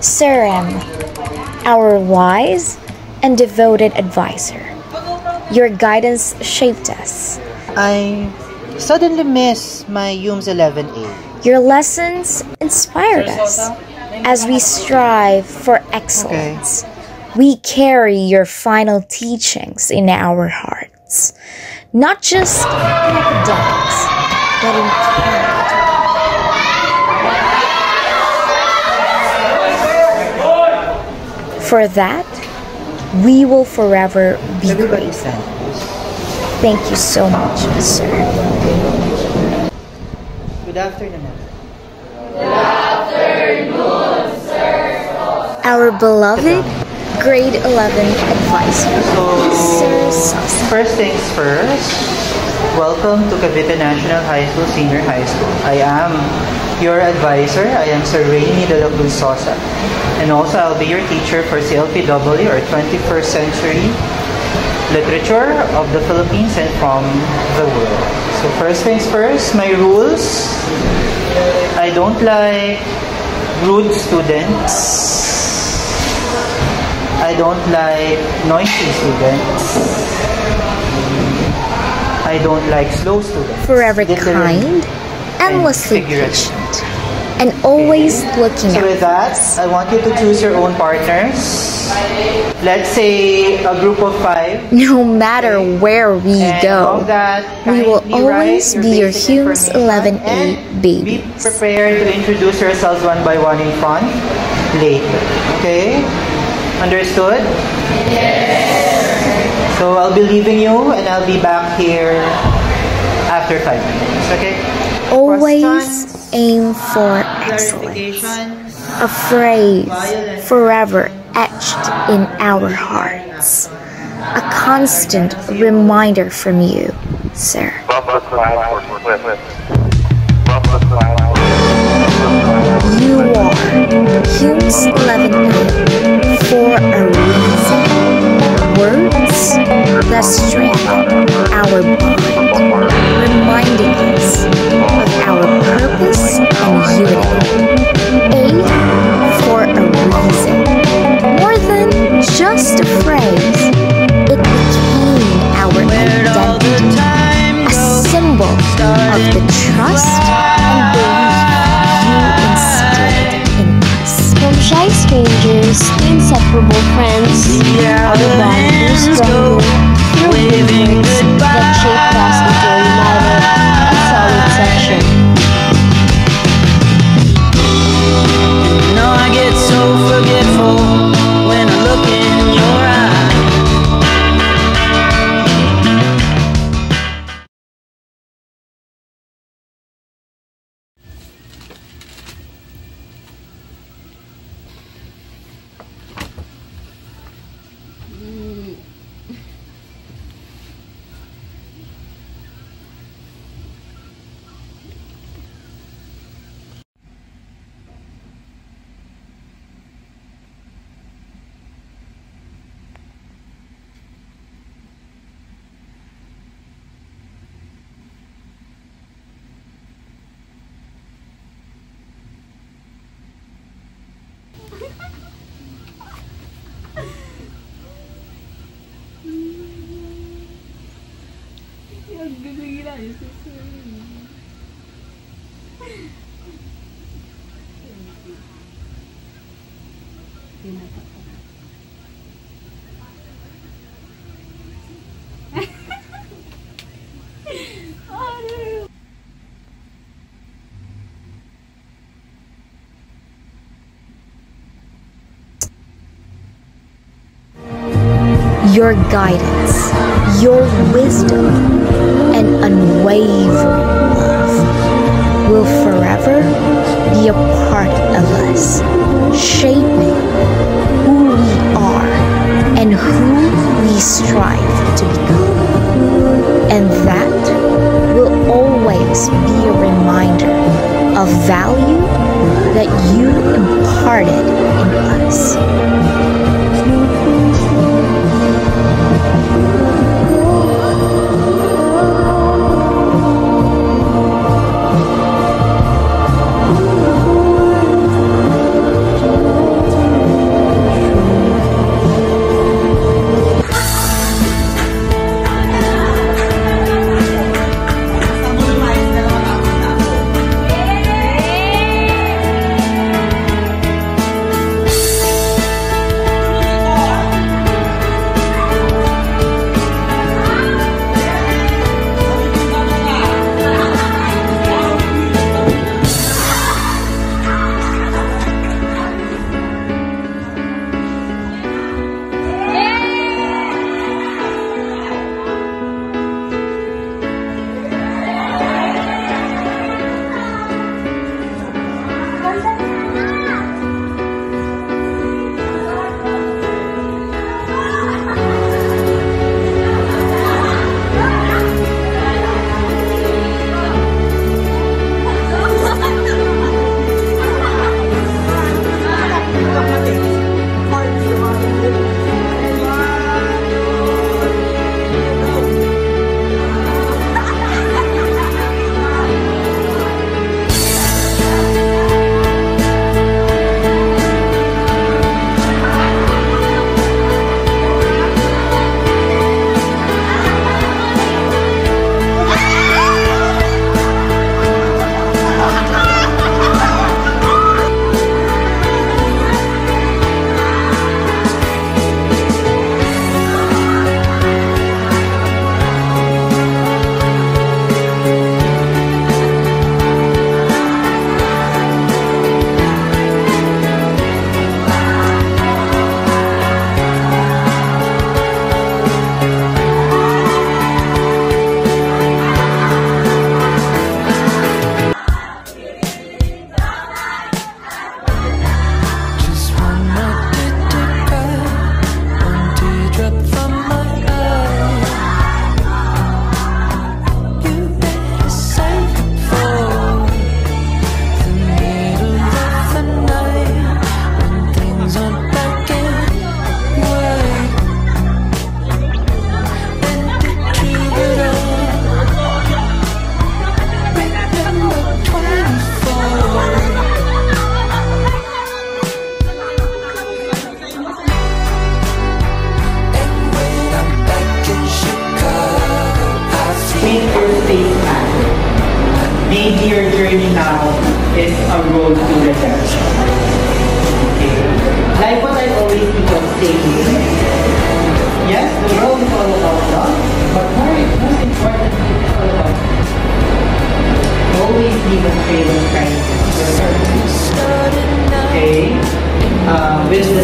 Sir M, our wise and devoted advisor. Your guidance shaped us. I suddenly miss my UMS 11A. Your lessons inspired us. As we strive for excellence, we carry your final teachings in our hearts. Not just in academics, but in character. For that, we will forever be grateful. Thank you so much, sir. Good afternoon. Good afternoon, sir. Our beloved grade 11 advisor, Sir Sosa. First things first, welcome to Cavite National High School Senior High School. I am your advisor. I am Sir Rainy de la Cruz Sosa. And also, I'll be your teacher for CLPW, or 21st Century Literature of the Philippines and from the world. So first things first, my rules. I don't like rude students. I don't like noisy students. I don't like slow students. Forever kind, endlessly patient, and always looking So out. with that, I want you to choose your own partners. Let's say a group of 5. No matter where we And go, of that, we will kindly always write be your basic HUMS information 11A and babies. Be prepared to introduce yourselves one by one in front later. Okay? Understood? Yes. So I'll be leaving you and I'll be back here after 5 minutes. Okay? Always Questions? aim for excellence. Clarification? A phrase forever etched in our hearts. A constant reminder from you, sir. You are HUMS 11A for a reason. Words that strengthen our bond, reminding us of our purpose and unity. A for a reason. More than just a phrase, it became our identity, a symbol of the trust and belief you instilled in us. From shy strangers to inseparable friends, our bond grew stronger through memories that shaped us into a united and solid section. No, I get so forgetful when I look in your eyes. Your guidance, your wisdom, and unwavering love will forever be a part of us, shaping who we are and who we strive to become. And that will always be a reminder of value that you imparted in us.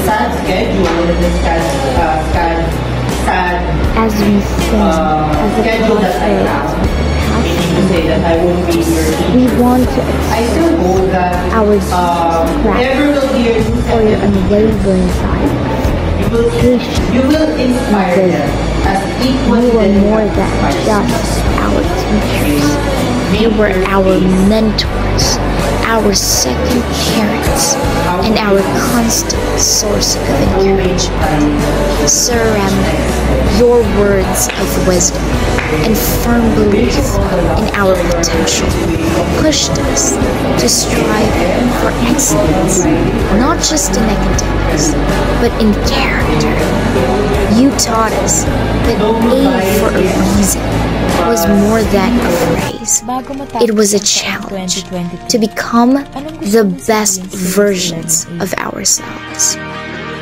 sad schedule, the sad As we sing, as a schedule that I have, to say that I won't be your teacher. we want to I still hold that our never will be your for your unwavering guidance. you will inspire them as equal You were more than just our teachers. You were our mentors, our second parents, and our constant source of encouragement. Sir Rambo, your words of wisdom and firm belief in our potential pushed us to strive for excellence, not just in academics, but in character. You taught us that A for a reason was more than a phrase. It was a challenge to become the best versions of ourselves.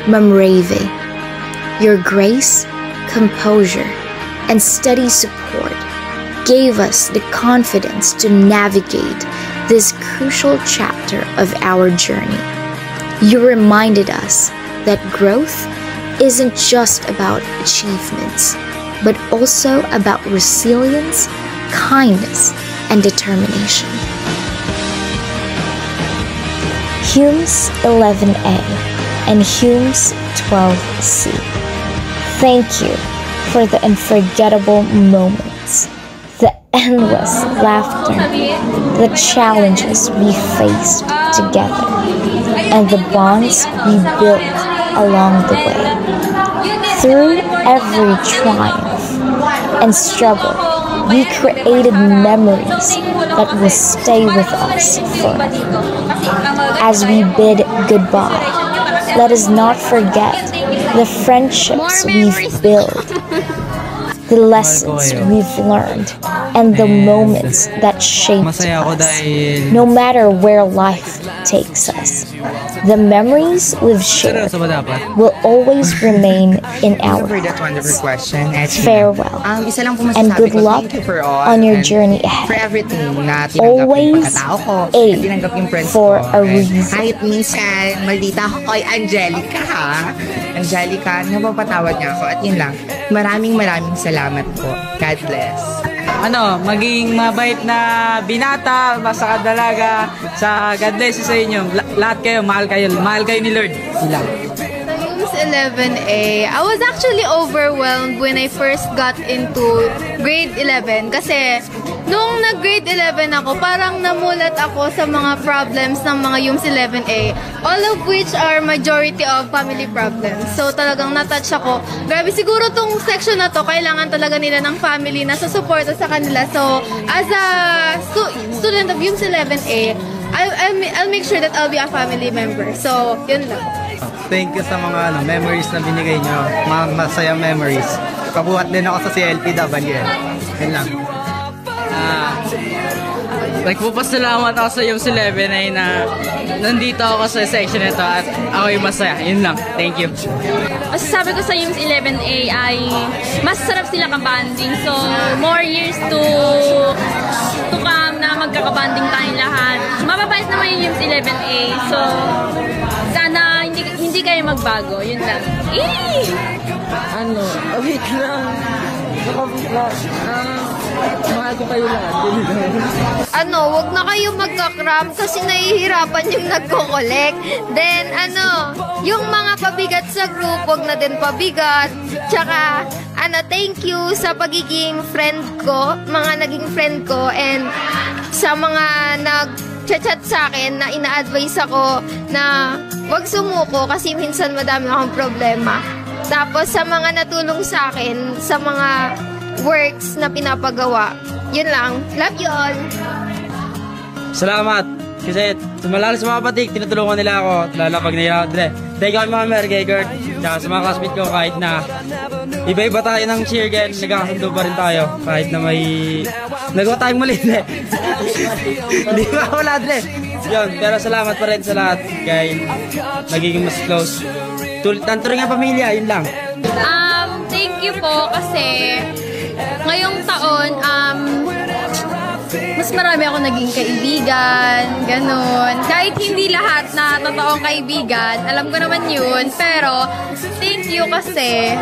Mamreve, your grace, composure, and steady support gave us the confidence to navigate this crucial chapter of our journey. You reminded us that growth isn't just about achievements, but also about resilience, kindness, and determination. Humes 11A and Humes 12C. Thank you for the unforgettable moments, the endless laughter, the challenges we faced together, and the bonds we built along the way. Through every triumph and struggle, we created memories that will stay with us forever. As we bid goodbye, let us not forget the friendships we've built, the lessons we've learned, and the moments that shaped us. No matter where life takes us, the memories we've shared will always remain in our hearts. Farewell, and good luck on your journey ahead. Always A for a reason. Kahit minsan, maldita ako kay Angelica, ha? Angelica, napapatawad niya ako. At yun lang, maraming salamat po. God bless. Maging mabait na binata, basta kadalaga, sa God bless sa inyo. Lahat kayo, mahal kayo ni Lord. Sila. 11A, I was actually overwhelmed when I first got into grade 11 kasi nung nag-grade 11 ako, parang namulat ako sa mga problems ng mga UMS 11A, all of which are majority of family problems. So talagang natouch ako. Grabe, siguro tong section na to, kailangan talaga nila ng family na susuporta sa kanila. So as a student of UMS 11A, I'll make sure that I'll be a family member. So yun lang. Thank you sa mga memories na binigay nyo. Mga masayang memories. Kabuhat din ako sa CLPW. Yan lang. Nagpapasalamat ako sa UMS 11 ay na nandito ako sa section nito at ako'y masaya. Yun lang. Thank you. Masasabi ko sa UMS 11A ay mas sarap sila kabanding. So, more years to come na magkakabanding tayong lahat. Mababait naman yung UMS 11A. So, sana hindi kayo magbago. Yun lang. Wait lang. Mahal ko kayo lahat. Wag na kayo magka-cram kasi nahihirapan yung nagko-collect. Then, yung mga pabigat sa group, wag na din pabigat. Tsaka, thank you sa pagiging friend ko, mga naging friend ko, and sa mga nag-chat sa akin na ina-advise ako na wag sumuko kasi minsan madami akong problema. Tapos, sa mga natulong sa akin, sa mga works na pinapagawa, yun lang. Love you all! Salamat! Kasi malalim sa mga patik, tinutulungan nila ako. Lalo pag nahihirap din. Thank you mga Mergegard. Tsaka sa mga classmate ko kahit na iba-iba tayo ng cheer gan, nagkakasundo pa rin tayo. Kahit na may nagawa tayong mali din. Hindi ba wala din. Yun, pero salamat pa rin sa lahat. Kaya nagiging mas close. Tanturing ang pamilya, yun lang. Thank you po kasi ngayong taon, mas marami ako naging kaibigan, ganun. Kahit hindi lahat na totoong kaibigan, alam ko naman yun, pero thank you kasi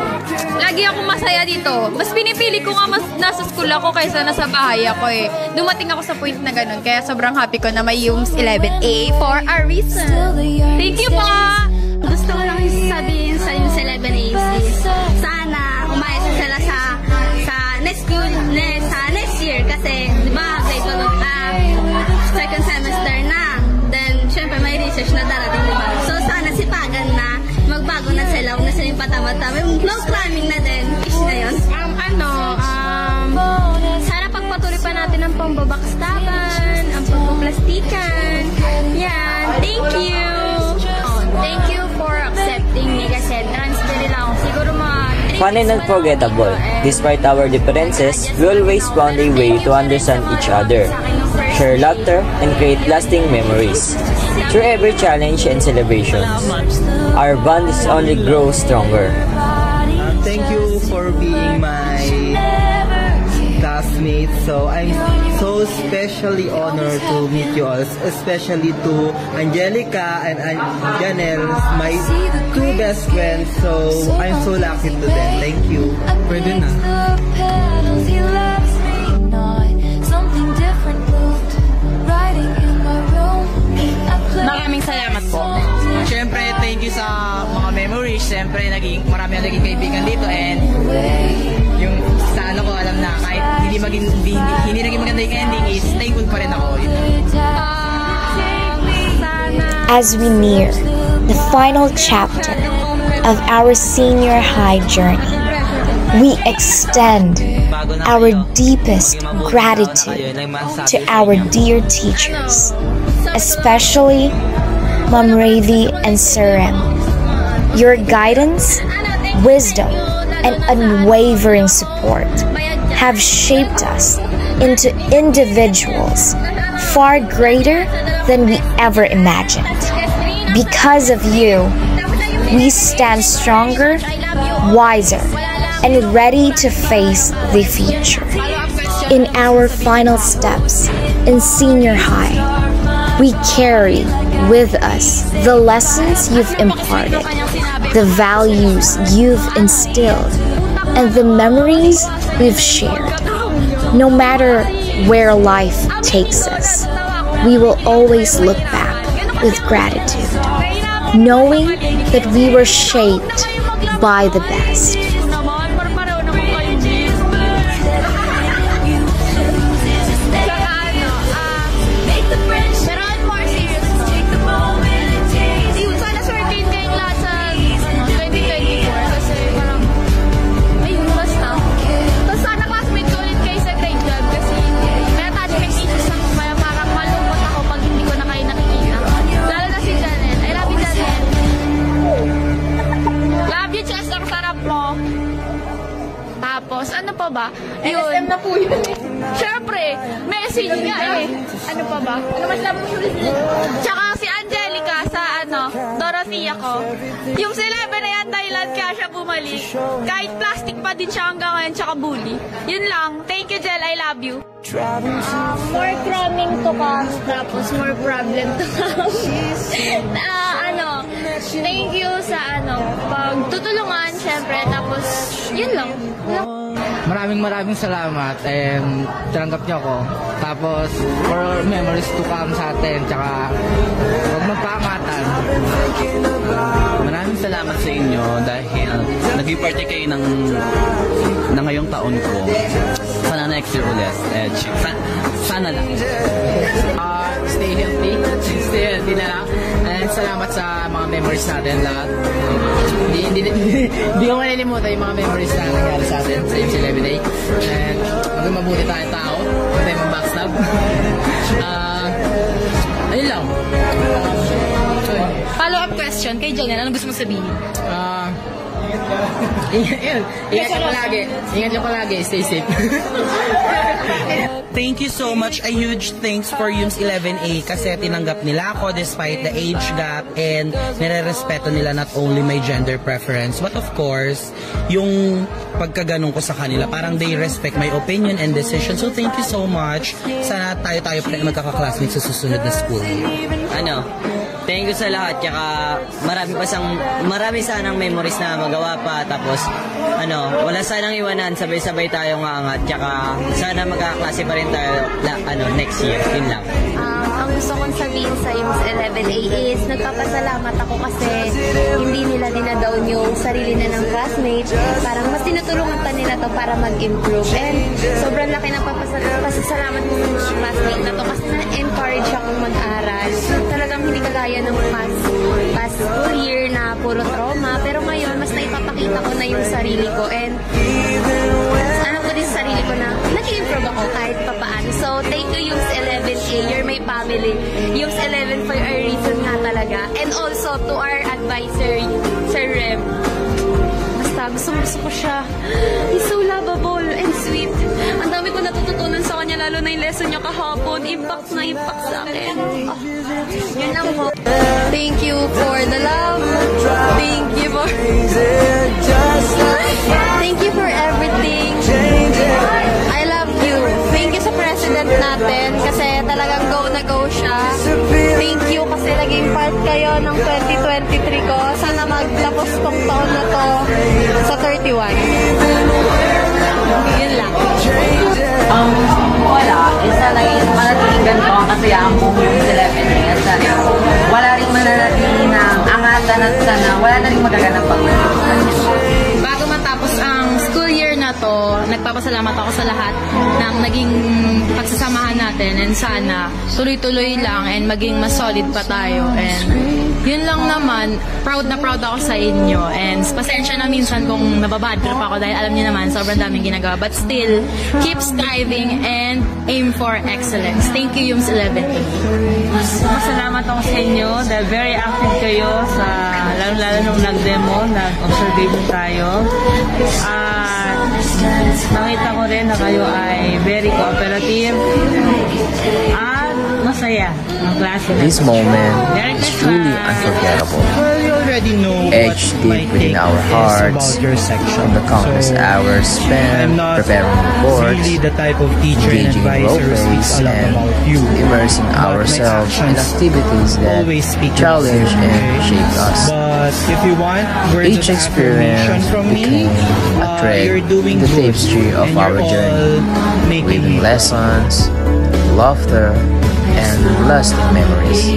lagi akong masaya dito. Mas pinipili ko nga mas nasa school ako kaysa nasa bahay ako eh. Dumating ako sa point na ganun, kaya sobrang happy ko na may UMS 11A for a reason. Thank you po! Gusto ko lang sabihin sa yung 11A is sana umayos sila sa next year kasi di ba second semester na, then syempre may research na darating, di ba? So sana sipagan na magbago na sila, huwag na silang patama-tama, no cramming na din, ish na yun. Sana pagpatuloy pa natin ang pambabakstaban, ang pagpaplastikan, yan, thank you! Thank you for accepting me kasi transfer lang ako. Siguro fun and unforgettable. Despite our differences, we always found a way to understand each other, share laughter, and create lasting memories. Through every challenge and celebrations, our bond is only grow stronger. Thank you for being my classmates. So I'm so especially honored to meet you all, especially to Angelica and Janelle, my two best friends. So I'm so lucky to them. Thank you. Pwede na. Maraming salamat po. Siyempre, thank you sa mga memories. Siyempre, marami ang naging kaibigan dito and yung sa ano ko, alam na kahit hindi naging maganda yung ending is thankful pa rin ako. As we near the final chapter of our senior high journey, we extend our deepest gratitude to our dear teachers, especially Ma'am Ravi and Sir Rem. Your guidance, wisdom, and unwavering support have shaped us into individuals far greater than we ever imagined. Because of you, we stand stronger, wiser, and ready to face the future. In our final steps in senior high, we carry with us the lessons you've imparted, the values you've instilled, and the memories we've shared. No matter where life takes us, we will always look back with gratitude, knowing that we were shaped by the best. Tapos, ano pa ba? LSM na po yun. Siyempre, message nga eh. Ano pa ba? Ano mas lang mo sulit? Tsaka si Angelica sa Dorothea ko. Yung si Lebe na yan, Thailand, kaya siya bumalik. Kahit plastic pa din siya hanggang ngayon, tsaka bully. Yun lang. Thank you, Jel. I love you. More cramming to come, tapos more problem to come. Thank you sa pagtutulungan, syempre, tapos yun lang. Maraming salamat and tinanggap niyo ako. Tapos for memories to come sa atin, tsaka huwag magpaangatan. Maraming salamat sa inyo dahil naging party kayo ng ngayong taon ko. Sana next year ulit. Sana lang. Stay healthy na lang. And salamat sa mga memories natin lahat. Hindi ko malilimutan yung mga memories na nangyari sa atin sa UMS 11A. And maging mabuti tayong tao. Huwag tayo mag-backstab. Ayun lang. Follow-up question kay Janelle. Ano gusto mo sabihin? Ingat ka palagi. Ingat ka palagi. Stay safe. Thank you so much. A huge thanks for UMS 11A kasi tinanggap nila ako despite the age gap and nire-respeto nila not only my gender preference but of course, yung pagkaganong ko sa kanila. Parang they respect my opinion and decision. So thank you so much. Sana tayo-tayo pa rin magkaka-classmates sa susunod na school year. Thank you sa lahat. Tsaka marami sanang memories na magawa pa. Tapos, wala sanang iwanan. Sabay-sabay tayong aangat. Tsaka, sana magkakaklase pa rin tayo next year. Yun lang. Ang gusto kong sabihin sa UMS 11A is nagpapasalamat ako kasi hindi nila dinadown yung sarili na ng classmates. Parang mas tinutulungan pa nila to para mag-improve. And sobrang laki ng pasasalamat mo ng mga classmates na to kasi na-encourage akong mag-aral. Talagang hindi kagaya ng past school year na puro trauma. Pero ngayon, mas naipapakita ko na yung sarili ko. And alam ko din sa sarili ko na nag-improve ako kahit papaano. So, thank you UMS 11A. You're my family. UMS 11 for a reason nga talaga. And also to our advisor, Sir Rem. Basta gusto ko siya. He's so lovable and sweet. Ang dami ko natututunan sa kanya, lalo na yung lesson niya kahapon. Impact na impact sa akin. Yun lang po. Thank you for the love. Thank you for everything. I love you. Thank you sa president natin kasi talagang go na go siya. Thank you kasi naging part kayo ng 2023 ko. Sana magtapos tong taon na to sa 31. Yun lang. Wala. Isa naging manatiling ganito ang kasayang buong yung 11 at sana wala rin mananatili ng angatan at sana wala na rin magaganap pang Bago matapos ang school year na to, nagpapasalamat ako sa lahat ng naging pagsasamahan natin and sana tuloy-tuloy lang and maging mas solid pa tayo and yun lang naman, proud na proud ako sa inyo and pasensya na minsan kung nababad trip ako dahil alam niyo naman sobrang daming ginagawa but still, keep striving and aim for excellence. Thank you UMS 11. Masalamat ako sa inyo dahil very active kayo sa lalo-lalo nung nag-demo, nag-observation tayo at nakita ko rin na kayo ay very cooperative at masaya ng klase. This moment is truly unforgettable. Etched deep within our hearts from the countless hours spent preparing reports, engaging in role plays, and immersing ourselves in activities that challenge and shape us. Each experience became a thread in the tapestry of our journey, weaving lessons, laughter, and lasting memories.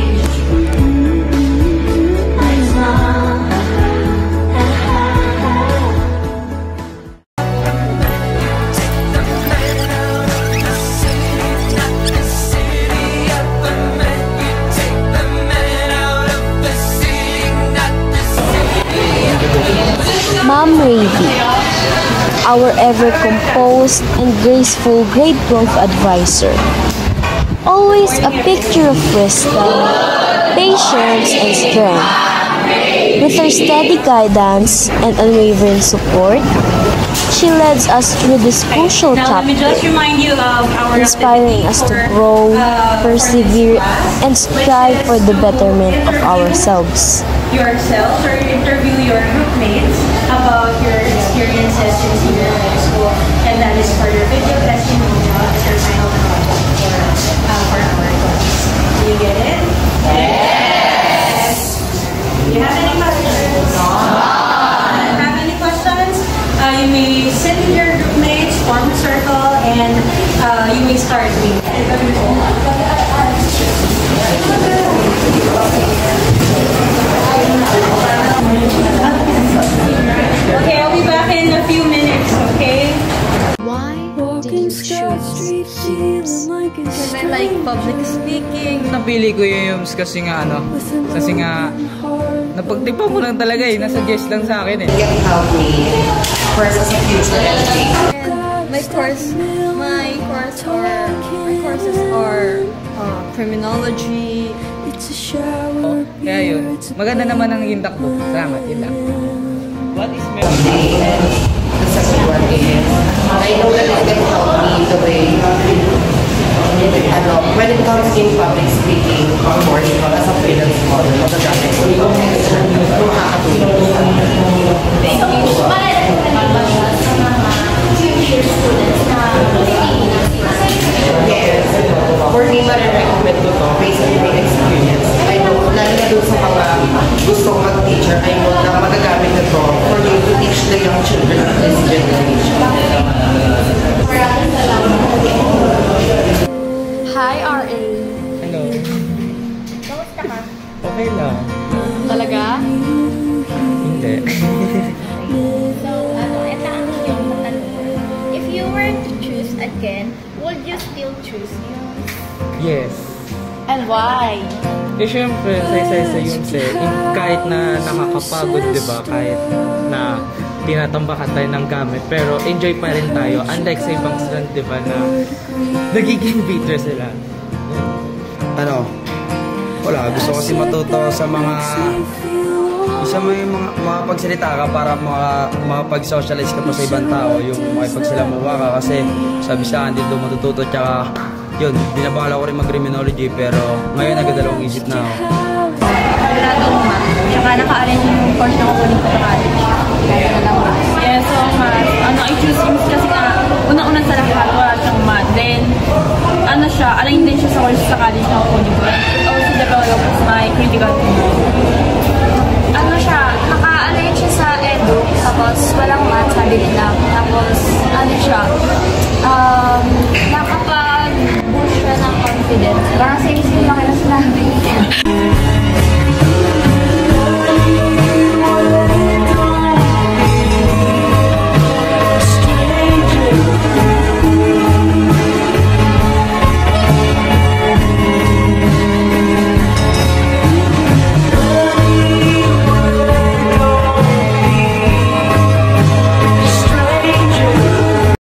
Ma'am Ravi, our ever-composed and graceful grade 12 advisor. Always a picture of wisdom, patience, and strength. With her steady guidance and unwavering support, she leads us through this crucial chapter, inspiring us to grow, persevere, and strive for the betterment of ourselves. Yourself or interview your group mates about your experiences in senior high school, and that is for your video testimonial as your final project for our class. Do you get it? Yes! Do you have any questions? Have any questions? You may sit with your group mates, form a circle, and you may start reading. Okay, I'll be back in a few minutes, okay? Why did you choose UMS? Because I like public speaking. Napili ko yung UMS kasi nga napagtipa mo lang talaga nasuggest lang sa akin Help me first as a future educator. My courses are criminology. Kaya yun, maganda naman ang naging takbo. Salamat, yun lang. What is memory? And the second one is, I know that it can help me the way, when it comes in public speaking, of course, as a freelance model, magagamit ko ito. Yes. For me, ma-recommend ko to based on my experience. I know, lalo na doon sa mga gustong mag-teacher, I know na magagamit na to for you to teach the young children of this generation. Hi, RA. Hello. Kamusta ka? Okay lang. Talaga? Hindi. So, ito ang iyong tanong. If you were to choose again, would you still choose Yums? Yes. And why? Eh, syempre, sa Yums kahit na nakakapagod, di ba? Kahit na tinatambakan tayo ng gamit, pero enjoy pa rin tayo. Unlike sa ibang student, di ba, na nagiging bitter sila. Ano? Wala, gusto ko kasi matuto sa mga may mga pagsalita ka para makapag-socialize ka pa sa ibang tao, yung makipagsilamuha ka kasi sabi sa akin dito matututo, tsaka yun, binabala ko rin mag-criminology pero ngayon nagdadalawang isip na ako. Graduate math, tsaka naka-arrange yung course na kukunin ko sa college. Yeah, so math, I choose Yums kasi nga, unang-unang sa lahat, wala siyang math. Then, align din siya sa course sa college na kukunin ko. It also develops my critical thinking. Naka-align siya sa edu, tapos walang math, sabi nila. Tapos, nakapag-boost siya ng confidence. Parang same-same lang na sinabi.